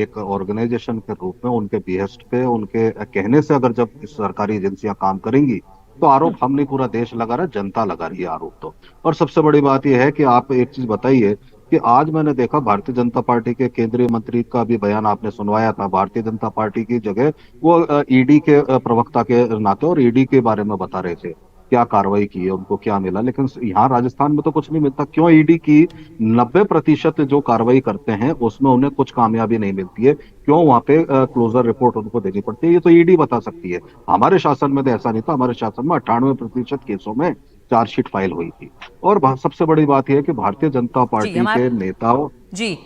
एक ऑर्गेनाइजेशन के रूप में उनके बिहेस्ट पे, उनके कहने से अगर जब सरकारी एजेंसियां काम करेंगी तो आरोप हम नहीं, पूरा देश लगा रहा है, जनता लगा रही है आरोप तो। और सबसे बड़ी बात यह है कि आप एक चीज बताइए कि आज मैंने देखा भारतीय जनता पार्टी के केंद्रीय मंत्री का भी बयान आपने सुनवाया था। भारतीय जनता पार्टी की जगह वो ईडी के प्रवक्ता के नाते और ईडी के बारे में बता रहे थे क्या कार्रवाई की है, उनको क्या मिला। लेकिन यहाँ राजस्थान में तो कुछ नहीं मिलता। क्यों? ईडी की 90% जो कार्रवाई करते हैं उसमें उन्हें कुछ कामयाबी नहीं मिलती है। क्यों? वहां पे क्लोजर रिपोर्ट उनको देनी पड़ती है। ये तो ईडी बता सकती है। हमारे शासन में तो ऐसा नहीं था। हमारे शासन में 98% केसों में चार्जशीट फाइल हुई थी। और सबसे बड़ी बात यह है कि भारतीय जनता पार्टी के नेताओं जी,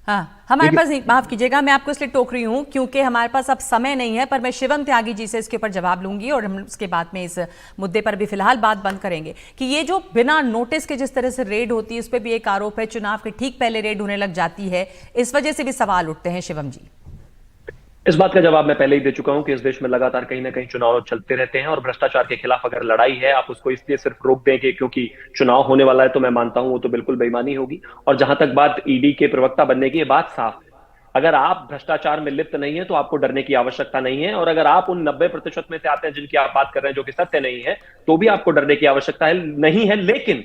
हाँ, हमारे पास, माफ कीजिएगा मैं आपको इसलिए टोक रही हूं क्योंकि हमारे पास अब समय नहीं है, पर मैं शिवम त्यागी जी से इसके ऊपर जवाब लूंगी और हम उसके बाद में इस मुद्दे पर भी फिलहाल बात बंद करेंगे कि ये जो बिना नोटिस के जिस तरह से रेड होती है, उस पर भी एक आरोप है, चुनाव के ठीक पहले रेड होने लग जाती है, इस वजह से भी सवाल उठते हैं। शिवम जी, इस बात का जवाब मैं पहले ही दे चुका हूं कि इस देश में लगातार कहीं ना कहीं चुनाव चलते रहते हैं और भ्रष्टाचार के खिलाफ अगर लड़ाई है, आप उसको इसलिए सिर्फ रोक देंगे क्योंकि चुनाव होने वाला है, तो मैं मानता हूं वो तो बिल्कुल बेईमानी होगी। और जहां तक बात ईडी के प्रवक्ता बनने की, ये बात साफ है, अगर आप भ्रष्टाचार में लिप्त नहीं है तो आपको डरने की आवश्यकता नहीं है। और अगर आप उन 90% में से आते हैं जिनकी आप बात कर रहे हैं, जो कि सत्य नहीं है, तो भी आपको डरने की आवश्यकता नहीं है। लेकिन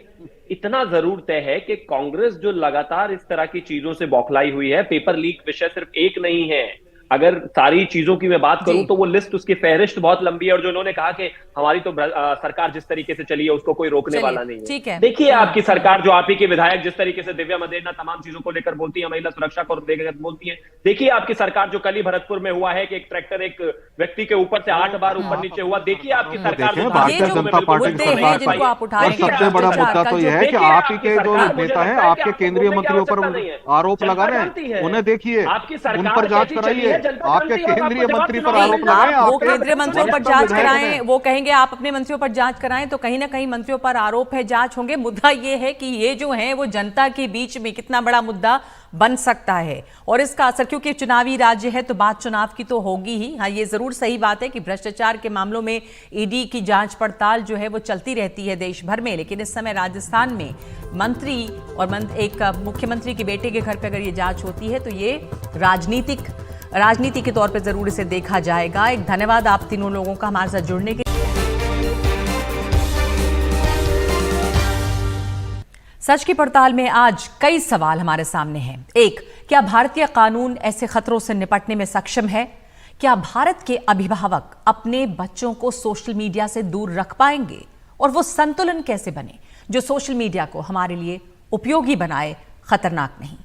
इतना जरूर तय है कि कांग्रेस जो लगातार इस तरह की चीजों से बौखलाई हुई है, पेपर लीक विषय सिर्फ एक नहीं है। अगर सारी चीजों की मैं बात करूं तो वो लिस्ट, उसकी फहरिस्त बहुत लंबी है। और जो उन्होंने कहा कि हमारी तो सरकार जिस तरीके से चली है उसको कोई रोकने वाला नहीं है। देखिए, आपकी सरकार, जो आप ही के विधायक जिस तरीके से दिव्या मदेरना तमाम चीजों को लेकर बोलती है, महिला सुरक्षा को लेकर बोलती है, देखिए आपकी सरकार जो कल ही भरतपुर में हुआ है कि एक ट्रैक्टर एक व्यक्ति के ऊपर से 8 बार ऊपर नीचे हुआ, देखिए आपकी सरकार भारतीय जनता पार्टी की सरकार। सबसे बड़ा मुद्दा तो यह है कि आप ही के जो नेता है, आपके केंद्रीय मंत्रियों पर आरोप लगा रहे हैं, उन्हें देखिए, उन पर जांच कराइए। आपके केंद्रीय मंत्री पर आरोप लगाएं, वो केंद्रीय मंत्रियों पर जांच कराएं, वो कहेंगे आप अपने मंत्रियों पर जांच कराएं, तो कहीं ना कहीं मंत्रियों पर आरोप है, जांच होंगे। मुद्दा ये है कि ये जो है वो जनता के बीच में कितना बड़ा मुद्दा बन सकता है और इसका असर, क्योंकि चुनावी राज्य है तो बात चुनाव की तो होगी ही। हाँ, ये जरूर सही बात है कि भ्रष्टाचार के मामलों में ईडी की जांच पड़ताल जो है वो चलती रहती है देश भर में, लेकिन इस समय राजस्थान में मंत्री और एक मुख्यमंत्री के बेटे के घर पर अगर ये जांच होती है तो ये राजनीति के तौर पर जरूर इसे देखा जाएगा। एक धन्यवाद आप तीनों लोगों का हमारे साथ जुड़ने के। सच की पड़ताल में आज कई सवाल हमारे सामने हैं। एक, क्या भारतीय कानून ऐसे खतरों से निपटने में सक्षम है? क्या भारत के अभिभावक अपने बच्चों को सोशल मीडिया से दूर रख पाएंगे? और वो संतुलन कैसे बने जो सोशल मीडिया को हमारे लिए उपयोगी बनाए, खतरनाक नहीं?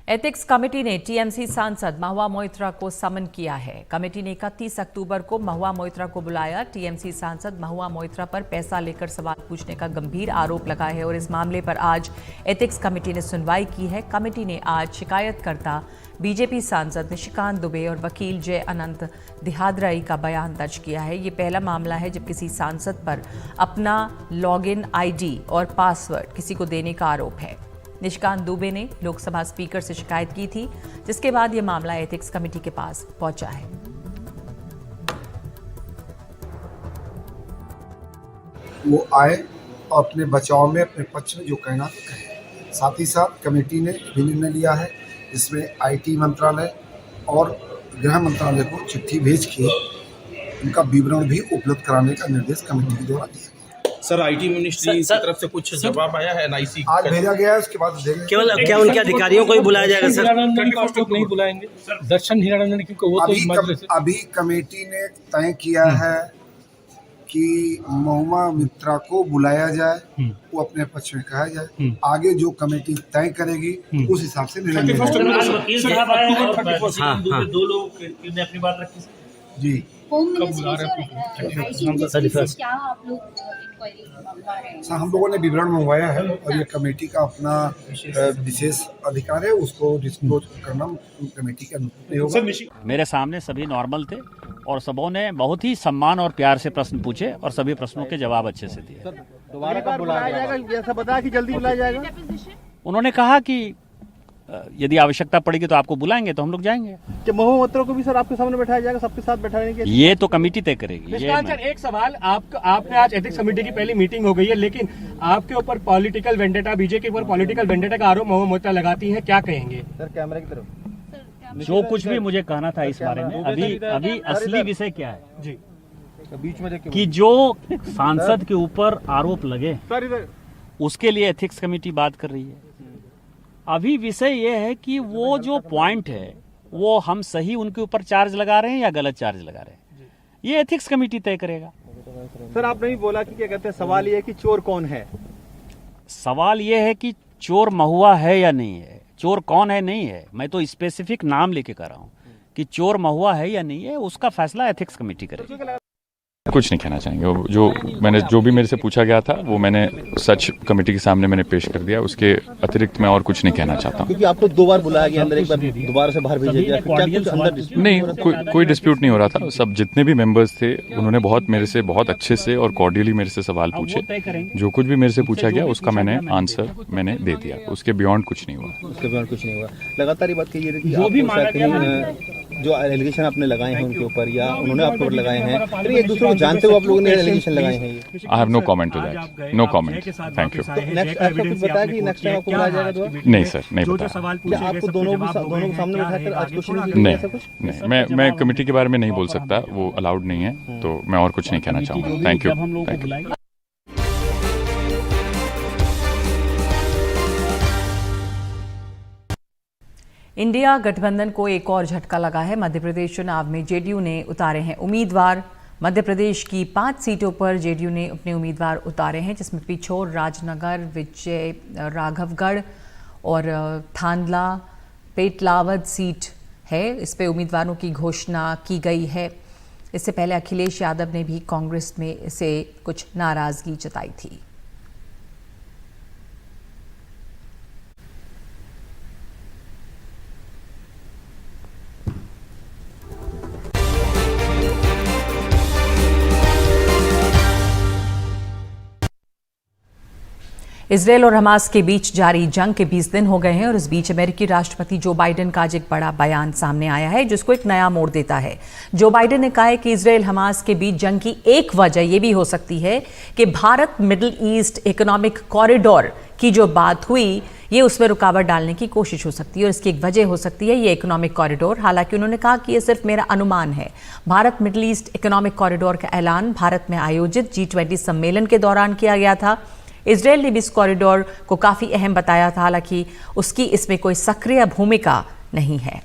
एथिक्स कमेटी ने टीएमसी सांसद महुआ मोइत्रा को समन किया है। कमेटी ने 31 अक्टूबर को महुआ मोइत्रा को बुलाया। टीएमसी सांसद महुआ मोइत्रा पर पैसा लेकर सवाल पूछने का गंभीर आरोप लगा है और इस मामले पर आज एथिक्स कमेटी ने सुनवाई की है। कमेटी ने आज शिकायतकर्ता बीजेपी सांसद निशिकांत दुबे और वकील जय अनंत दिहादराई का बयान दर्ज किया है। ये पहला मामला है जब किसी सांसद पर अपना लॉगिन आईडी और पासवर्ड किसी को देने का आरोप है। निशिकांत दुबे ने लोकसभा स्पीकर से शिकायत की थी, जिसके बाद यह मामला एथिक्स कमेटी के पास पहुंचा है। वो आए और अपने बचाव में, अपने पक्ष में जो कहना तो कहे। साथ ही साथ कमेटी ने भी निर्णय लिया है जिसमें आईटी मंत्रालय और गृह मंत्रालय को चिट्ठी भेज के उनका विवरण भी उपलब्ध कराने का निर्देश कमेटी के द्वारा दिया। सर, आईटी मिनिस्ट्री की तरफ से कुछ जवाब आया है? एनआईसी आज भेजा गया है, उसके बाद केवल क्या उनके अधिकारियों को ही बुलाया जाएगा? सर, नहीं बुलाएंगे दर्शन हीरानंदन, क्योंकि वो तो अभी कमेटी ने तय किया है कि महुआ मित्रा को बुलाया जाए, वो अपने पक्ष में कहा जाए, आगे जो कमेटी तय करेगी उस हिसाब से निर्णय लिया जाएगा। दो लोग ने अपनी बात रखी जी। सर हम लोगों ने विवरण मंगवाया है और ये कमेटी का अपना विशेष अधिकार है, उसको डिस्क्लोज करना कमेटी के अनुमति होगा। मेरे सामने सभी नॉर्मल थे और सबों ने बहुत ही सम्मान और प्यार से प्रश्न पूछे और सभी प्रश्नों के जवाब अच्छे से दिए। दोबारा कब बुलाया जाएगा? ऐसा बताया कि जल्दी बुलाया जाएगा। उन्होंने कहा कि यदि आवश्यकता पड़ेगी तो आपको बुलाएंगे तो हम लोग जाएंगे। क्या महुआ मित्रा को भी सर आपके सामने बैठाया जाएगा, सबके साथ बैठाने के? ये तो कमेटी तय करेगी। एक सवाल, आपने आज एथिक्स कमेटी की पहली मीटिंग हो गई है, लेकिन आपके ऊपर पॉलिटिकल वेंडेटा, बीजेपी के ऊपर पॉलिटिकल वेंडेटा का आरोप महुआ मित्रा लगाती है, क्या कहेंगे? सर कैमरे की तरफ। जो कुछ भी मुझे कहना था इस बारे में, अभी असली विषय क्या है जी, बीच में कि जो सांसद के ऊपर आरोप लगे उसके लिए एथिक्स कमेटी बात कर रही है। अभी विषय ये है कि वो जो पॉइंट है वो हम सही उनके ऊपर चार्ज लगा रहे हैं या गलत चार्ज लगा रहे हैं, ये एथिक्स कमेटी तय करेगा। सर आपने भी बोला कि क्या कहते हैं, सवाल ये है कि चोर कौन है? सवाल ये है कि चोर महुआ है या नहीं है, चोर कौन है नहीं है, मैं तो स्पेसिफिक नाम लेके कर रहा हूँ कि चोर महुआ है या नहीं है, उसका फैसला एथिक्स कमेटी करेगी। कुछ नहीं कहना चाहेंगे। जो भी मेरे से पूछा गया था वो मैंने सच कमेटी के सामने मैंने पेश कर दिया, उसके अतिरिक्त मैं और कुछ नहीं कहना चाहता हूँ। क्योंकि आपको 2 बार बुलाया गया, अंदर एक बार दोबारा से बाहर भेजा गया, नहीं कोई डिस्प्यूट नहीं हो रहा था। सब जितने भी मेंबर्स थे उन्होंने मेरे से बहुत अच्छे से और कॉर्डियली मेरे से सवाल पूछे। जो कुछ भी मेरे से पूछा गया उसका मैंने आंसर मैंने दे दिया, उसके बियॉन्ड कुछ नहीं हुआ। लगातार ये बात कही है कि जो एलिगेशन आपने लगाए हैं उनके ऊपर या उन्होंने आपके ऊपर लगाए हैं, फिर एक दूसरे को जानते हो आप लोगों ने एलिगेशन लगाए हैं। I have no comment to that, no comment, thank you. Next आपको कुछ बताया कि नेक्स्ट टाइम आपको बुलाया जाएगा दोबारा? नहीं सर, नहीं बताया। आपको दोनों को सामने बिठाकर आज क्वेश्चन नहीं, मैं कमेटी के बारे में नहीं बोल सकता, वो अलाउड नहीं है, तो मैं और कुछ नहीं कहना चाहूँगा। Thank you. इंडिया गठबंधन को एक और झटका लगा है। मध्य प्रदेश चुनाव में जेडीयू ने उतारे हैं उम्मीदवार। मध्य प्रदेश की 5 सीटों पर जेडीयू ने अपने उम्मीदवार उतारे हैं, जिसमें पिछोर, राजनगर, विजय राघवगढ़ और थांदला पेटलावद सीट है। इस पे उम्मीदवारों की घोषणा की गई है। इससे पहले अखिलेश यादव ने भी कांग्रेस में से कुछ नाराजगी जताई थी। इजरायल और हमास के बीच जारी जंग के 20 दिन हो गए हैं और इस बीच अमेरिकी राष्ट्रपति जो बाइडेन का आज एक बड़ा बयान सामने आया है, जिसको एक नया मोड़ देता है। जो बाइडेन ने कहा है कि इजरायल हमास के बीच जंग की एक वजह यह भी हो सकती है कि Bharat middle east economic corridor की जो बात हुई, ये उसमें रुकावट डालने की कोशिश हो सकती है और इसकी एक वजह हो सकती है ये इकोनॉमिक कॉरिडोर। हालांकि उन्होंने कहा कि ये सिर्फ मेरा अनुमान है। Bharat middle east economic corridor का ऐलान भारत में आयोजित G20 सम्मेलन के दौरान किया गया था। इजरायल ने भी इस कॉरिडोर को काफ़ी अहम बताया था, हालांकि उसकी इसमें कोई सक्रिय भूमिका नहीं है।